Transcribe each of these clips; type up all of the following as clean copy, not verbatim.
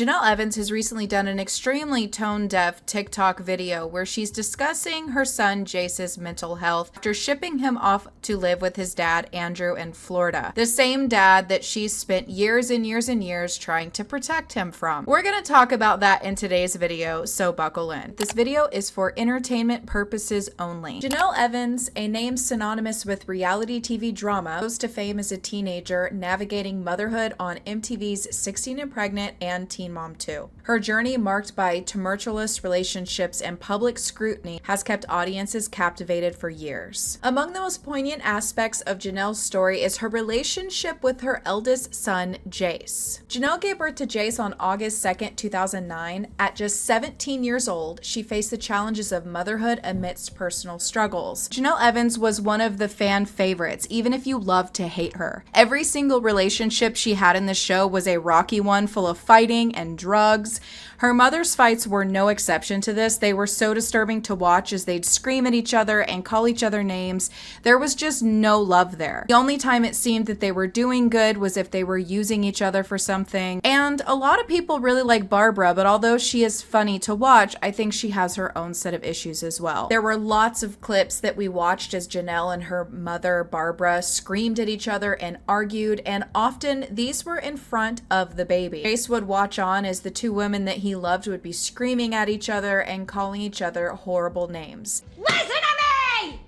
Jenelle Evans has recently done an extremely tone-deaf TikTok video where she's discussing her son Jace's mental health after shipping him off to live with his dad Andrew in Florida. The same dad that she's spent years and years and years trying to protect him from. We're going to talk about that in today's video, so buckle in. This video is for entertainment purposes only. Jenelle Evans, a name synonymous with reality TV drama, rose to fame as a teenager navigating motherhood on MTV's 16 and Pregnant and Teen Mom 2. Her journey, marked by tumultuous relationships and public scrutiny, has kept audiences captivated for years. Among the most poignant aspects of Jenelle's story is her relationship with her eldest son, Jace. Jenelle gave birth to Jace on August 2nd, 2009. At just 17 years old, she faced the challenges of motherhood amidst personal struggles. Jenelle Evans was one of the fan favorites, even if you loved to hate her. Every single relationship she had in the show was a rocky one, full of fighting and drugs. Her mother's fights were no exception to this. They were so disturbing to watch as they'd scream at each other and call each other names. There was just no love there. The only time it seemed that they were doing good was if they were using each other for something. And a lot of people really like Barbara, but although she is funny to watch, I think she has her own set of issues as well. There were lots of clips that we watched as Jenelle and her mother, Barbara, screamed at each other and argued, and often these were in front of the baby. Jace would watch on as the two women that he loved would be screaming at each other and calling each other horrible names. Listen to me!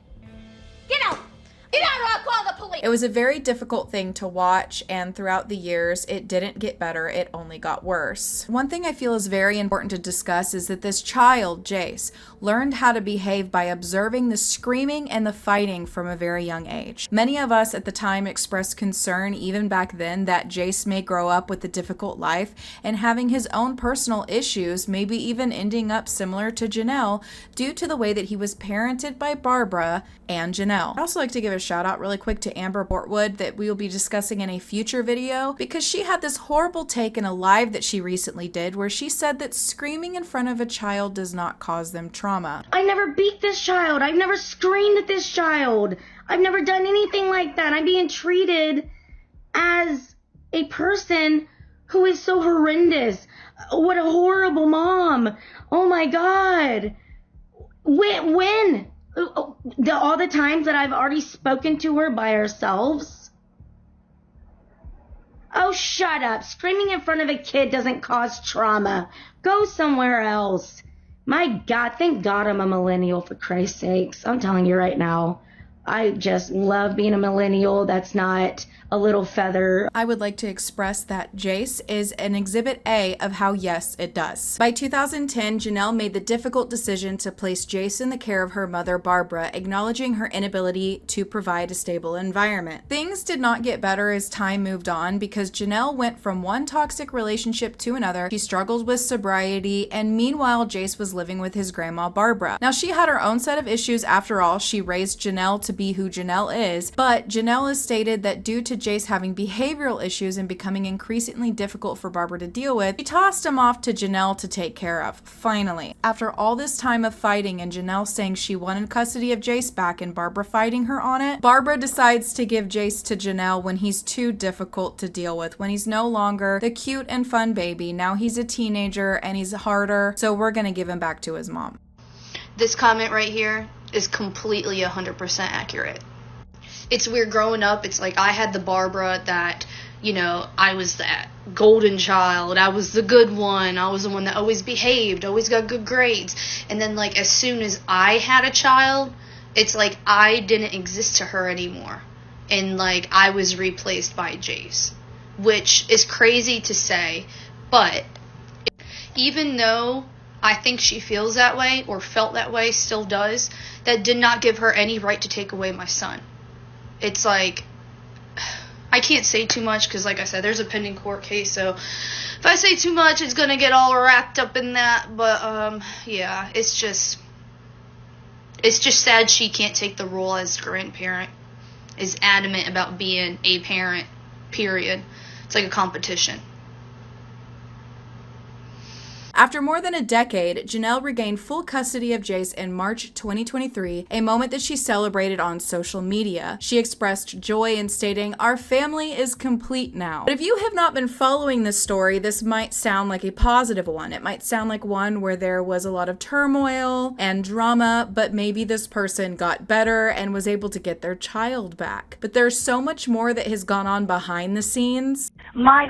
Get out! Get out or I'll call the police! It was a very difficult thing to watch, and throughout the years, it didn't get better, it only got worse. One thing I feel is very important to discuss is that this child, Jace, learned how to behave by observing the screaming and the fighting from a very young age. Many of us at the time expressed concern, even back then, that Jace may grow up with a difficult life and having his own personal issues, maybe even ending up similar to Janelle due to the way that he was parented by Barbara and Janelle. I'd also like to give a shout out really quick to Amber Bortwood that we will be discussing in a future video, because she had this horrible take in a live that she recently did where she said that screaming in front of a child does not cause them trauma. I never beat this child. I've never screamed at this child. I've never done anything like that. I'm being treated as a person who is so horrendous. What a horrible mom. Oh my God. When? All the times that I've already spoken to her by ourselves? Oh, shut up. Screaming in front of a kid doesn't cause trauma. Go somewhere else. My God, thank God I'm a millennial, for Christ's sakes. I'm telling you right now. I just love being a millennial. That's not a little feather. I would like to express that Jace is an exhibit A of how yes, it does. By 2010, Jenelle made the difficult decision to place Jace in the care of her mother, Barbara, acknowledging her inability to provide a stable environment. Things did not get better as time moved on because Jenelle went from one toxic relationship to another. She struggled with sobriety, and meanwhile, Jace was living with his grandma, Barbara. Now, she had her own set of issues. After all, she raised Jenelle to be who Jenelle is, but Jenelle has stated that due to Jace having behavioral issues and becoming increasingly difficult for Barbara to deal with, she tossed him off to Jenelle to take care of. Finally, after all this time of fighting and Jenelle saying she wanted custody of Jace back and Barbara fighting her on it, Barbara decides to give Jace to Jenelle when he's too difficult to deal with, when he's no longer the cute and fun baby. Now he's a teenager and he's harder, so we're gonna give him back to his mom. This comment right here is completely 100% accurate. It's weird growing up. It's like I had the Barbara that, you know, I was that golden child. I was the good one. I was the one that always behaved, always got good grades. And then, like, as soon as I had a child, it's like I didn't exist to her anymore. And, like, I was replaced by Jace, which is crazy to say. But even though I think she feels that way or felt that way, still does, that did not give her any right to take away my son. It's like, I can't say too much because, like I said, there's a pending court case, so if I say too much, it's gonna get all wrapped up in that. But yeah, it's just sad she can't take the role as grandparent, is adamant about being a parent, period. It's like a competition. After more than a decade, Janelle regained full custody of Jace in March 2023, a moment that she celebrated on social media. She expressed joy in stating, "Our family is complete now." But if you have not been following this story, this might sound like a positive one. It might sound like one where there was a lot of turmoil and drama, but maybe this person got better and was able to get their child back. But there's so much more that has gone on behind the scenes. My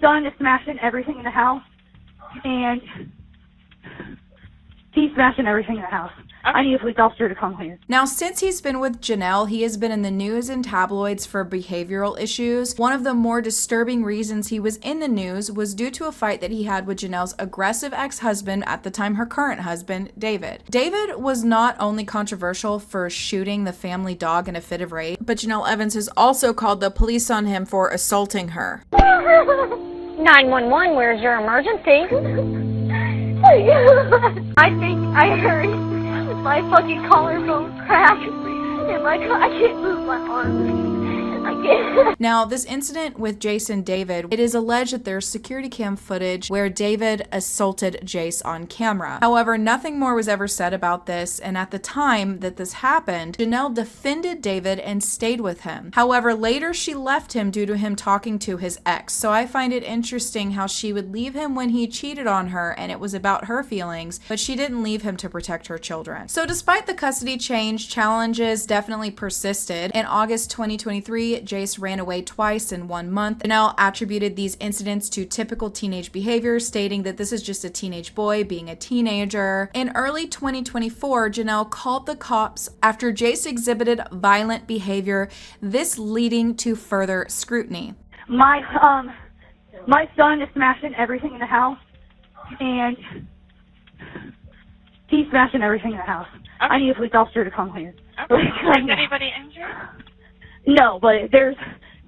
son is smashing everything in the house, and he's smashing everything in the house. I need a police officer to come here. Now, since he's been with Janelle, he has been in the news and tabloids for behavioral issues. One of the more disturbing reasons he was in the news was due to a fight that he had with Janelle's aggressive ex-husband, at the time her current husband, David. David was not only controversial for shooting the family dog in a fit of rage, but Janelle Evans has also called the police on him for assaulting her. 911, where's your emergency? I think I heard my fucking collarbone crack, and I can't move my arms. I can't. Now, this incident with Jace and David, it is alleged that there's security cam footage where David assaulted Jace on camera. However, nothing more was ever said about this, and at the time that this happened, Janelle defended David and stayed with him. However, later she left him due to him talking to his ex, so I find it interesting how she would leave him when he cheated on her and it was about her feelings, but she didn't leave him to protect her children. So despite the custody change, challenges definitely persisted. In August 2023, Jace ran away twice in 1 month. Janelle attributed these incidents to typical teenage behavior, stating that this is just a teenage boy being a teenager. In early 2024, Janelle called the cops after Jace exhibited violent behavior, this leading to further scrutiny. My son is smashing everything in the house, and he's smashing everything in the house. Okay. I need a police officer to come here. Okay. Is anybody injured? No, but there's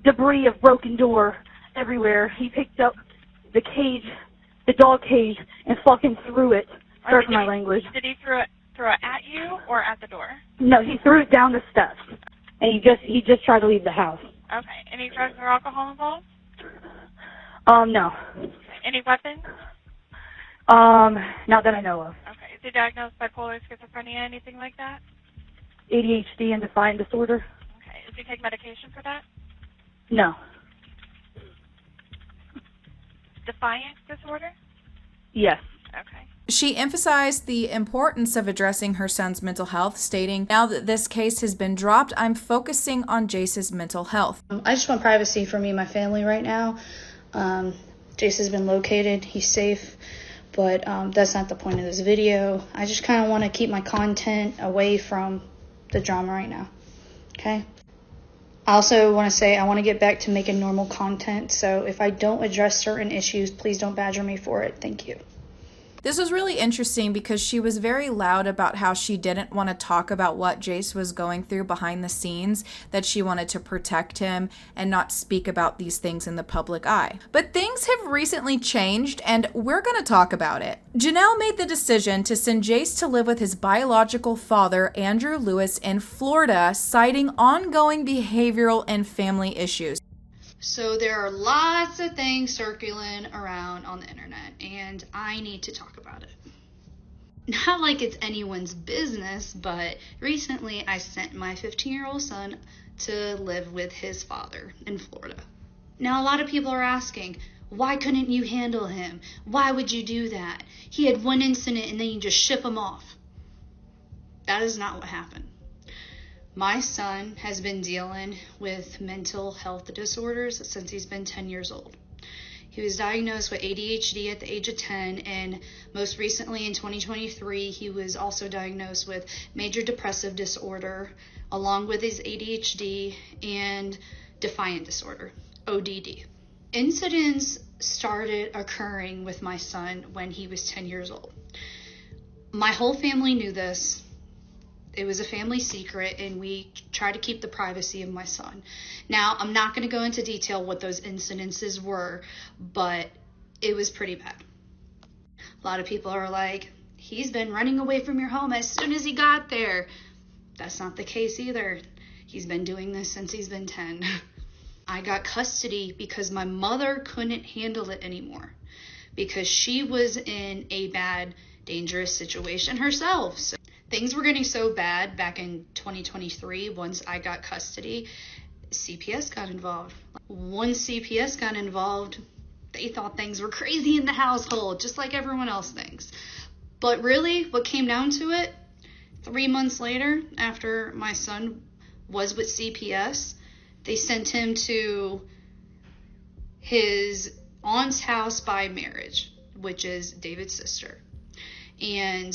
debris of broken door everywhere. He picked up the cage, the dog cage, and fucking threw it. Sorry for my language. Did he throw it at you or at the door? No, he threw it down the steps, and he just tried to leave the house. Okay. Any drugs or alcohol involved? No. Any weapons? Not that I know of. Okay. Is he diagnosed bipolar, schizophrenia, anything like that? ADHD and defiant disorder? Okay. Does he take medication for that? No. Defiant disorder? Yes. Okay. She emphasized the importance of addressing her son's mental health, stating, "Now that this case has been dropped, I'm focusing on Jace's mental health." I just want privacy for me and my family right now. Jace has been located. He's safe. But that's not the point of this video. I just kind of want to keep my content away from the drama right now. Okay? I also want to say I want to get back to making normal content. So if I don't address certain issues, please don't badger me for it. Thank you. This was really interesting because she was very loud about how she didn't want to talk about what Jace was going through behind the scenes, that she wanted to protect him and not speak about these things in the public eye. But things have recently changed and we're going to talk about it. Janelle made the decision to send Jace to live with his biological father, Andrew Lewis, in Florida, citing ongoing behavioral and family issues. So there are lots of things circulating around on the internet, and I need to talk about it. Not like it's anyone's business, but recently I sent my 15-year-old son to live with his father in Florida. Now, a lot of people are asking, why couldn't you handle him? Why would you do that? He had one incident and then you just ship him off. That is not what happened. My son has been dealing with mental health disorders since he's been 10 years old. He was diagnosed with ADHD at the age of 10, and most recently in 2023, he was also diagnosed with major depressive disorder, along with his ADHD and defiant disorder, ODD. Incidents started occurring with my son when he was 10 years old. My whole family knew this. It was a family secret, and we tried to keep the privacy of my son. Now, I'm not going to go into detail what those incidences were, but it was pretty bad. A lot of people are like, he's been running away from your home as soon as he got there. That's not the case either. He's been doing this since he's been 10. I got custody because my mother couldn't handle it anymore, because she was in a bad, dangerous situation herself. So things were getting so bad back in 2023. Once I got custody, CPS got involved. Once CPS got involved, they thought things were crazy in the household, just like everyone else thinks. But really, what came down to it, 3 months later, after my son was with CPS, they sent him to his aunt's house by marriage, which is David's sister. And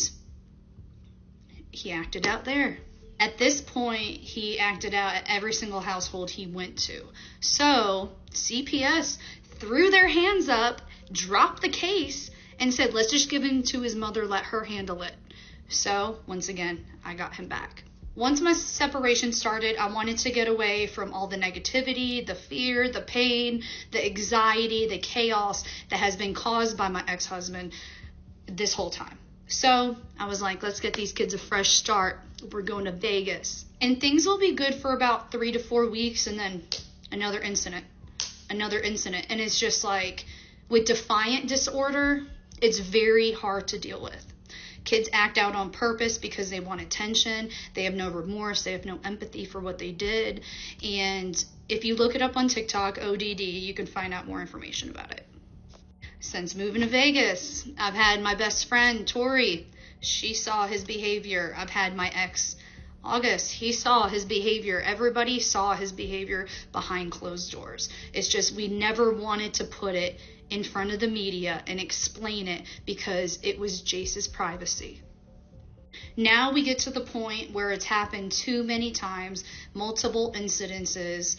he acted out there. At this point, he acted out at every single household he went to. So CPS threw their hands up, dropped the case, and said, let's just give him to his mother, let her handle it. So once again, I got him back. Once my separation started, I wanted to get away from all the negativity, the fear, the pain, the anxiety, the chaos that has been caused by my ex-husband this whole time. So I was like, let's get these kids a fresh start. We're going to Vegas. And things will be good for about 3 to 4 weeks, and then another incident. And it's just like, with defiant disorder, it's very hard to deal with. Kids act out on purpose because they want attention. They have no remorse. They have no empathy for what they did. And if you look it up on TikTok, ODD, you can find out more information about it. Since moving to Vegas, I've had my best friend, Tori. She saw his behavior. I've had my ex, August. He saw his behavior. Everybody saw his behavior behind closed doors. It's just we never wanted to put it in front of the media and explain it because it was Jace's privacy. Now we get to the point where it's happened too many times, multiple incidences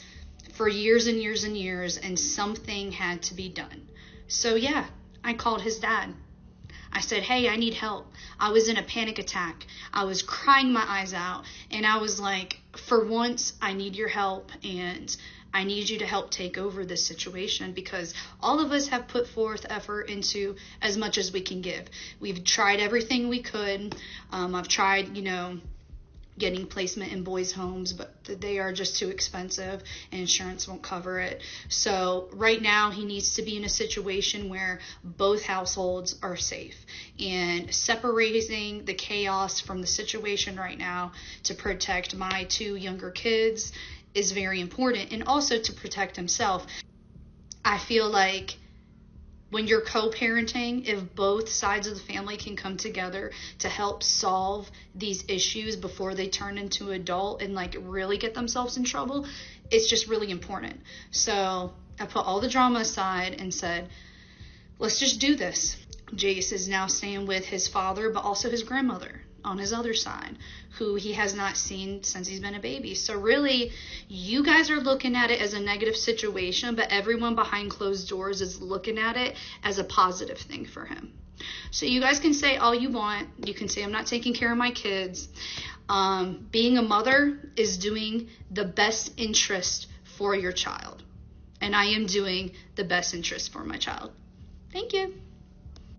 for years and years and years, and something had to be done. So yeah, I called his dad. I said, hey, I need help. I was in a panic attack. I was crying my eyes out, and I was like, for once, I need your help, and I need you to help take over this situation, because all of us have put forth effort into as much as we can give. We've tried everything we could. I've tried, getting placement in boys' homes, but they are just too expensive and insurance won't cover it. So right now he needs to be in a situation where both households are safe, and separating the chaos from the situation right now to protect my 2 younger kids is very important, and also to protect himself. I feel like when you're co-parenting, if both sides of the family can come together to help solve these issues before they turn into adult and really get themselves in trouble, it's just really important. So I put all the drama aside and said, let's just do this. Jace is now staying with his father, but also his grandmother on his other side, who he has not seen since he's been a baby. So really, you guys are looking at it as a negative situation, but everyone behind closed doors is looking at it as a positive thing for him. So you guys can say all you want. You can say, I'm not taking care of my kids. Being a mother is doing the best interest for your child. And I am doing the best interest for my child. Thank you.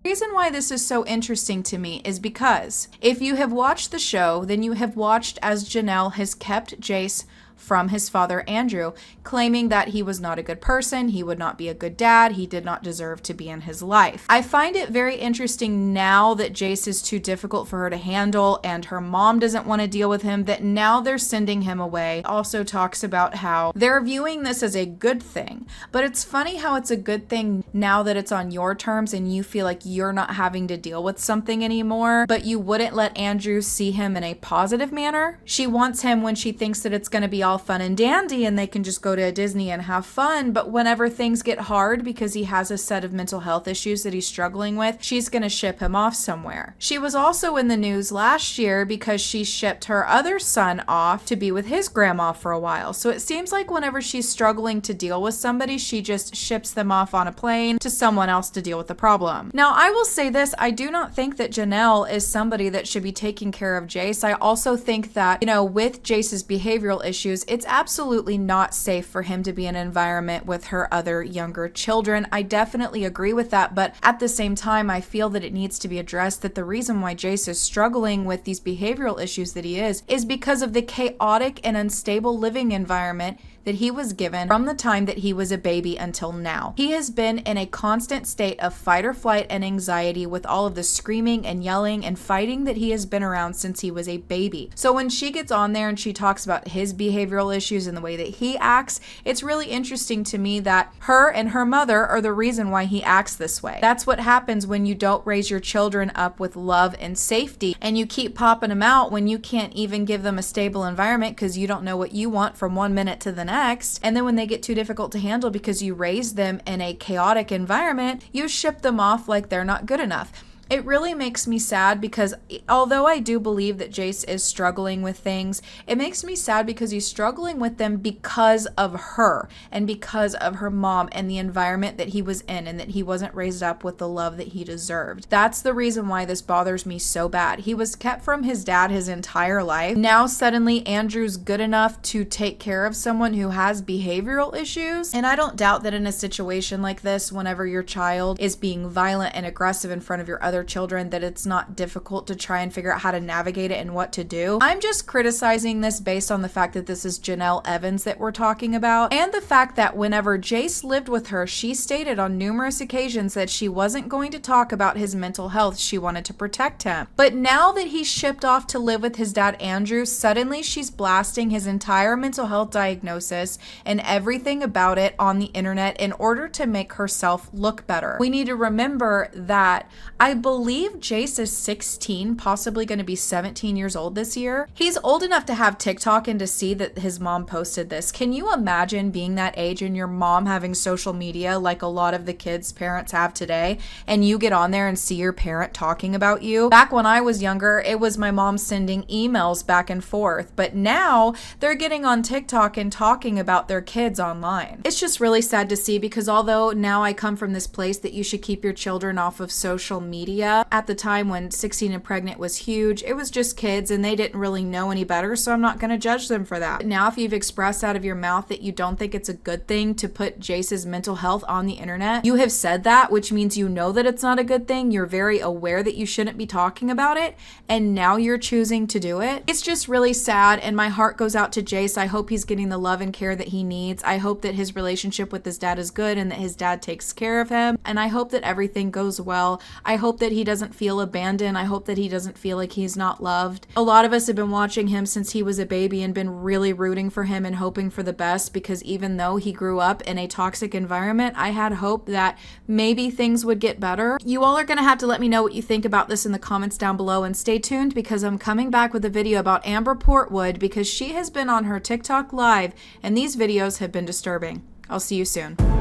The reason why this is so interesting to me is because if you have watched the show, then you have watched as Janelle has kept Jace from his father, Andrew, claiming that he was not a good person, he would not be a good dad, he did not deserve to be in his life. I find it very interesting now that Jace is too difficult for her to handle and her mom doesn't want to deal with him, that now they're sending him away. Also talks about how they're viewing this as a good thing, but it's funny how it's a good thing now that it's on your terms and you feel like you're not having to deal with something anymore, but you wouldn't let Andrew see him in a positive manner. She wants him when she thinks that it's going to be all fun and dandy and they can just go to Disney and have fun, but whenever things get hard because he has a set of mental health issues that he's struggling with, she's going to ship him off somewhere. She was also in the news last year because she shipped her other son off to be with his grandma for a while. So it seems like whenever she's struggling to deal with somebody, she just ships them off on a plane to someone else to deal with the problem. Now, I will say this, I do not think that Janelle is somebody that should be taking care of Jace. I also think that, with Jace's behavioral issues, it's absolutely not safe for him to be in an environment with her other younger children. I definitely agree with that, but at the same time, I feel that it needs to be addressed that the reason why Jace is struggling with these behavioral issues that he is because of the chaotic and unstable living environment that he was given from the time that he was a baby until now. He has been in a constant state of fight or flight and anxiety with all of the screaming and yelling and fighting that he has been around since he was a baby. So when she gets on there and she talks about his behavioral issues and the way that he acts, it's really interesting to me that her and her mother are the reason why he acts this way. That's what happens when you don't raise your children up with love and safety, and you keep popping them out when you can't even give them a stable environment because you don't know what you want from one minute to the next. And then when they get too difficult to handle because you raise them in a chaotic environment, you ship them off like they're not good enough. It really makes me sad because although I do believe that Jace is struggling with things, it makes me sad because he's struggling with them because of her and because of her mom and the environment that he was in, and that he wasn't raised up with the love that he deserved. That's the reason why this bothers me so bad. He was kept from his dad his entire life. Now suddenly Andrew's good enough to take care of someone who has behavioral issues. And I don't doubt that in a situation like this, whenever your child is being violent and aggressive in front of your other children, that it's not difficult to try and figure out how to navigate it and what to do. I'm just criticizing this based on the fact that this is Janelle Evans that we're talking about, and the fact that whenever Jace lived with her, she stated on numerous occasions that she wasn't going to talk about his mental health. She wanted to protect him. But now that he's shipped off to live with his dad Andrew, suddenly she's blasting his entire mental health diagnosis and everything about it on the internet in order to make herself look better. We need to remember that I believe Jace is 16, possibly going to be 17 years old this year. He's old enough to have TikTok and to see that his mom posted this. Can you imagine being that age and your mom having social media like a lot of the kids' parents have today, and you get on there and see your parent talking about you? Back when I was younger, it was my mom sending emails back and forth, but now they're getting on TikTok and talking about their kids online. It's just really sad to see, because although now I come from this place that you should keep your children off of social media, at the time when 16 and pregnant was huge, it was just kids and they didn't really know any better, so I'm not going to judge them for that. But now if you've expressed out of your mouth that you don't think it's a good thing to put Jace's mental health on the internet, you have said that, which means you know that it's not a good thing. You're very aware that you shouldn't be talking about it, and now you're choosing to do it. It's just really sad, and my heart goes out to Jace. I hope he's getting the love and care that he needs. I hope that his relationship with his dad is good and that his dad takes care of him, and I hope that everything goes well. I hope that he doesn't feel abandoned. I hope that he doesn't feel like he's not loved. A lot of us have been watching him since he was a baby and been really rooting for him and hoping for the best, because even though he grew up in a toxic environment, I had hope that maybe things would get better. You all are going to have to let me know what you think about this in the comments down below, and stay tuned because I'm coming back with a video about Amber Portwood, because she has been on her TikTok live and these videos have been disturbing. I'll see you soon.